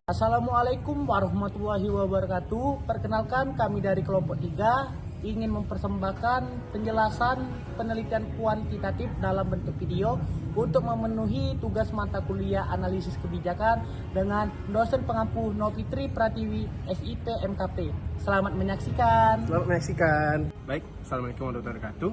Assalamualaikum warahmatullahi wabarakatuh. Perkenalkan, kami dari kelompok 3 ingin mempersembahkan penjelasan penelitian kuantitatif dalam bentuk video untuk memenuhi tugas mata kuliah analisis kebijakan dengan dosen pengampu Novitri Pratiwi, SIP MKP. Selamat menyaksikan. Baik, Assalamualaikum warahmatullahi wabarakatuh.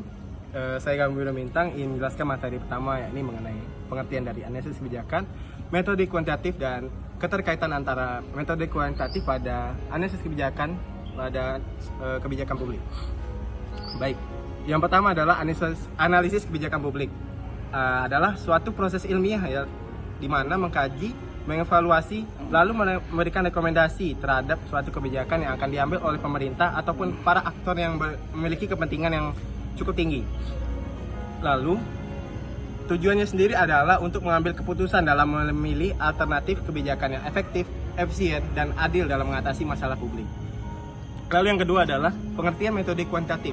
Saya Gambir Mintang ingin menjelaskan materi pertama, yakni mengenai pengertian dari analisis kebijakan, metode kuantitatif dan keterkaitan antara metode kuantitatif pada analisis kebijakan pada kebijakan publik. Baik, yang pertama adalah analisis kebijakan publik. Adalah suatu proses ilmiah ya, di mana mengkaji, mengevaluasi, lalu memberikan rekomendasi terhadap suatu kebijakan yang akan diambil oleh pemerintah ataupun para aktor yang memiliki kepentingan yang cukup tinggi. Lalu tujuannya sendiri adalah untuk mengambil keputusan dalam memilih alternatif kebijakan yang efektif, efisien, dan adil dalam mengatasi masalah publik. Lalu yang kedua adalah pengertian metode kuantitatif.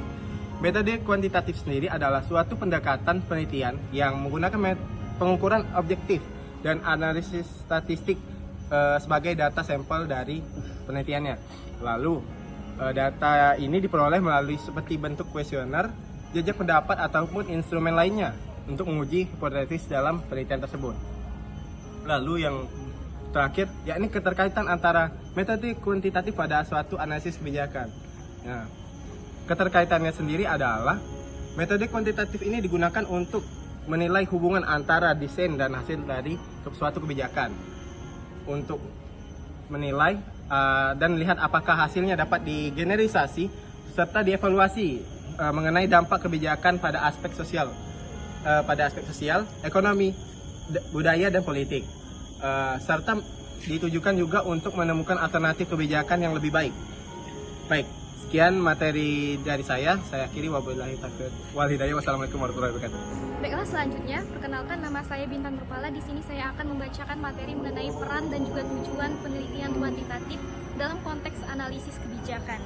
Metode kuantitatif sendiri adalah suatu pendekatan penelitian yang menggunakan pengukuran objektif dan analisis statistik sebagai data sampel dari penelitiannya. Lalu data ini diperoleh melalui seperti bentuk kuesioner, jejak pendapat, ataupun instrumen lainnya untuk menguji hipotesis dalam penelitian tersebut. Lalu yang terakhir, yakni keterkaitan antara metode kuantitatif pada suatu analisis kebijakan. Nah, keterkaitannya sendiri adalah metode kuantitatif ini digunakan untuk menilai hubungan antara desain dan hasil dari suatu kebijakan, untuk menilai dan melihat apakah hasilnya dapat digeneralisasi serta dievaluasi mengenai dampak kebijakan pada aspek sosial, ekonomi, budaya, dan politik, serta ditujukan juga untuk menemukan alternatif kebijakan yang lebih baik. Baik, sekian materi dari saya akhiri, wabillahi taufiq wal hidayah. Wassalamualaikum warahmatullahi wabarakatuh. Baiklah, selanjutnya perkenalkan, nama saya Bintang Nurpala. Di sini saya akan membacakan materi mengenai peran dan juga tujuan penelitian kuantitatif dalam konteks analisis kebijakan.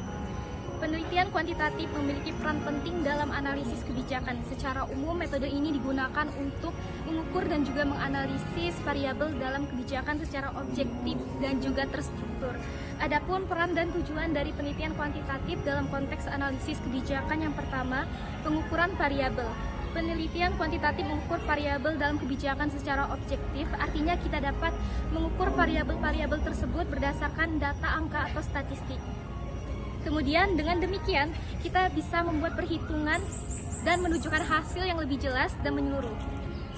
Penelitian kuantitatif memiliki peran penting dalam analisis kebijakan. Secara umum, metode ini digunakan untuk mengukur dan juga menganalisis variabel dalam kebijakan secara objektif dan juga terstruktur. Adapun peran dan tujuan dari penelitian kuantitatif dalam konteks analisis kebijakan, yang pertama, pengukuran variabel. Penelitian kuantitatif mengukur variabel dalam kebijakan secara objektif, artinya kita dapat mengukur variabel-variabel tersebut berdasarkan data angka atau statistik. Kemudian dengan demikian kita bisa membuat perhitungan dan menunjukkan hasil yang lebih jelas dan menyeluruh,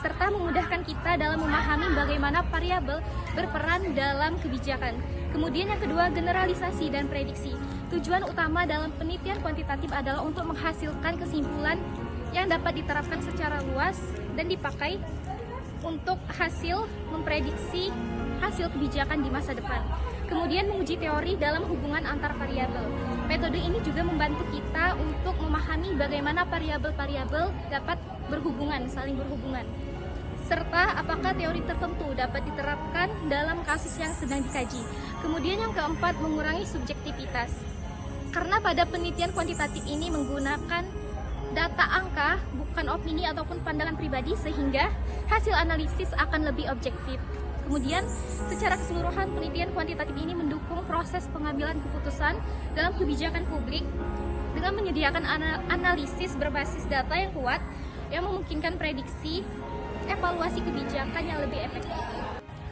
serta memudahkan kita dalam memahami bagaimana variabel berperan dalam kebijakan. Kemudian yang kedua, generalisasi dan prediksi. Tujuan utama dalam penelitian kuantitatif adalah untuk menghasilkan kesimpulan yang dapat diterapkan secara luas dan dipakai untuk memprediksi hasil kebijakan di masa depan. Kemudian menguji teori dalam hubungan antar variabel. Metode ini juga membantu kita untuk memahami bagaimana variabel-variabel dapat saling berhubungan, serta apakah teori tertentu dapat diterapkan dalam kasus yang sedang dikaji. Kemudian yang keempat, mengurangi subjektivitas. Karena pada penelitian kuantitatif ini menggunakan data angka, bukan opini ataupun pandangan pribadi, sehingga hasil analisis akan lebih objektif. Kemudian, secara keseluruhan penelitian kuantitatif ini mendukung proses pengambilan keputusan dalam kebijakan publik dengan menyediakan analisis berbasis data yang kuat yang memungkinkan prediksi evaluasi kebijakan yang lebih efektif.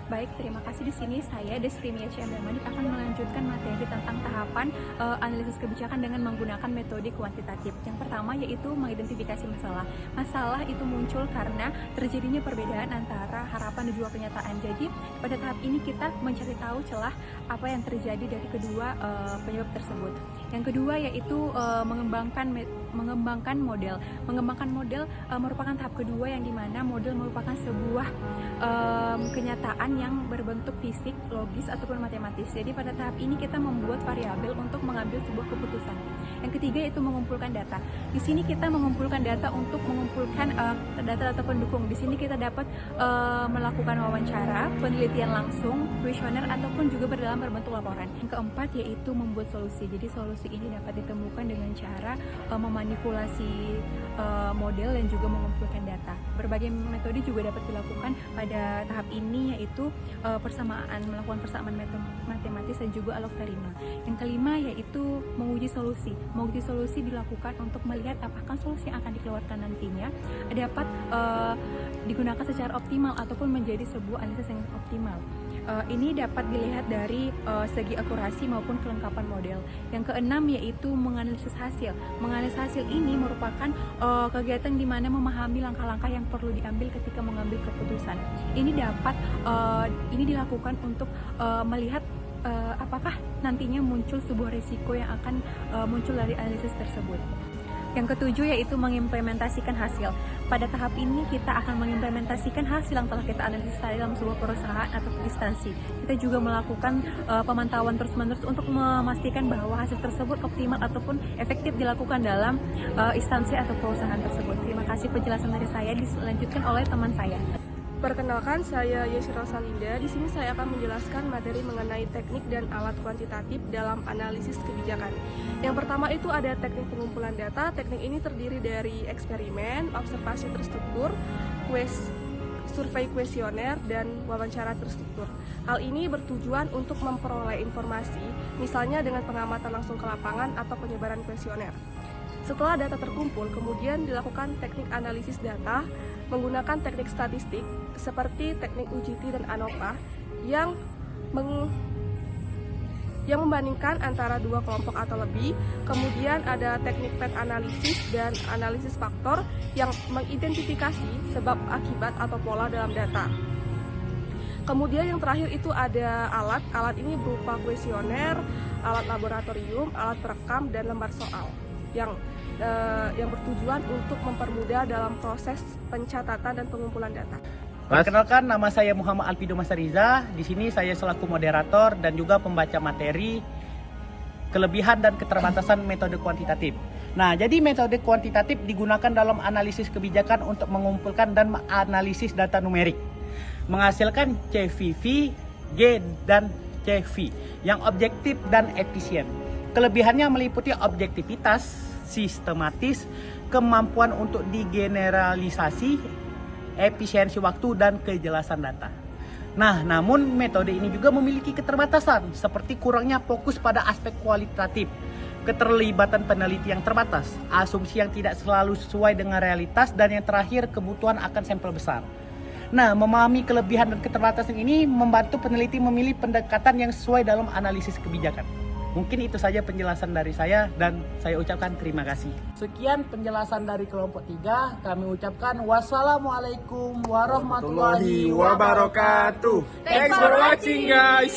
Baik, terima kasih. Di sini saya Desri Miyaci Andarmanik akan melanjutkan materi tentang tahapan analisis kebijakan dengan menggunakan metode kuantitatif. Yang pertama yaitu mengidentifikasi masalah. Masalah itu muncul karena terjadinya perbedaan antara harapan dan juga kenyataan. Jadi pada tahap ini kita mencari tahu celah apa yang terjadi dari kedua penyebab tersebut. Yang kedua yaitu mengembangkan model. Mengembangkan model merupakan tahap kedua, yang dimana model merupakan sebuah kenyataan yang berbentuk fisik, logis, ataupun matematis. Jadi pada tahap ini kita membuat variabel untuk mengambil sebuah keputusan. Yang ketiga yaitu mengumpulkan data. Di sini kita mengumpulkan data untuk mengumpulkan data-data pendukung. Di sini kita dapat melakukan wawancara, penelitian langsung, kuesioner ataupun juga berbentuk laporan. Yang keempat yaitu membuat solusi. Jadi solusi ini dapat ditemukan dengan cara memanipulasi model dan juga mengumpulkan data. Berbagai metode juga dapat dilakukan pada tahap ini, yaitu melakukan persamaan matematis dan juga algoritma. Yang kelima yaitu menguji solusi. Menguji solusi dilakukan untuk melihat apakah solusi yang akan dikeluarkan nantinya dapat digunakan secara optimal ataupun menjadi sebuah analisis yang optimal. Ini dapat dilihat dari segi akurasi maupun kelengkapan model. Yang keenam yaitu menganalisis hasil. Menganalisis hasil ini merupakan kegiatan di mana memahami langkah-langkah yang perlu diambil ketika mengambil keputusan. Ini dilakukan untuk melihat apakah nantinya muncul sebuah risiko yang akan muncul dari analisis tersebut. Yang ketujuh yaitu mengimplementasikan hasil. Pada tahap ini kita akan mengimplementasikan hasil yang telah kita analisis dalam sebuah perusahaan atau instansi. Kita juga melakukan pemantauan terus-menerus untuk memastikan bahwa hasil tersebut optimal ataupun efektif dilakukan dalam instansi atau perusahaan tersebut. Terima kasih penjelasan dari saya, dilanjutkan oleh teman saya. Perkenalkan, saya Yesi Rosalinda. Di sini saya akan menjelaskan materi mengenai teknik dan alat kuantitatif dalam analisis kebijakan. Yang pertama itu ada teknik pengumpulan data. Teknik ini terdiri dari eksperimen, observasi terstruktur, survei kuesioner, dan wawancara terstruktur. Hal ini bertujuan untuk memperoleh informasi, misalnya dengan pengamatan langsung ke lapangan atau penyebaran kuesioner. Setelah data terkumpul, kemudian dilakukan teknik analisis data menggunakan teknik statistik seperti teknik UGT dan ANOVA yang membandingkan antara dua kelompok atau lebih. Kemudian ada teknik path analisis dan analisis faktor yang mengidentifikasi sebab akibat atau pola dalam data. Kemudian yang terakhir itu ada alat. Alat ini berupa kuesioner, alat laboratorium, alat perekam, dan lembar soal yang bertujuan untuk mempermudah dalam proses pencatatan dan pengumpulan data. Perkenalkan, nama saya Muhammad Alfido Masariza. Di sini saya selaku moderator dan juga pembaca materi kelebihan dan keterbatasan metode kuantitatif. Nah, jadi metode kuantitatif digunakan dalam analisis kebijakan untuk mengumpulkan dan menganalisis data numerik, menghasilkan CVV, G, dan CV yang objektif dan efisien. Kelebihannya meliputi objektivitas, sistematis, kemampuan untuk digeneralisasi, efisiensi waktu, dan kejelasan data. Nah, namun metode ini juga memiliki keterbatasan, seperti kurangnya fokus pada aspek kualitatif, keterlibatan peneliti yang terbatas, asumsi yang tidak selalu sesuai dengan realitas, dan yang terakhir kebutuhan akan sampel besar. Nah, memahami kelebihan dan keterbatasan ini membantu peneliti memilih pendekatan yang sesuai dalam analisis kebijakan. Mungkin itu saja penjelasan dari saya dan saya ucapkan terima kasih. Sekian penjelasan dari kelompok 3. Kami ucapkan wassalamualaikum warahmatullahi wabarakatuh. Thanks for watching, guys.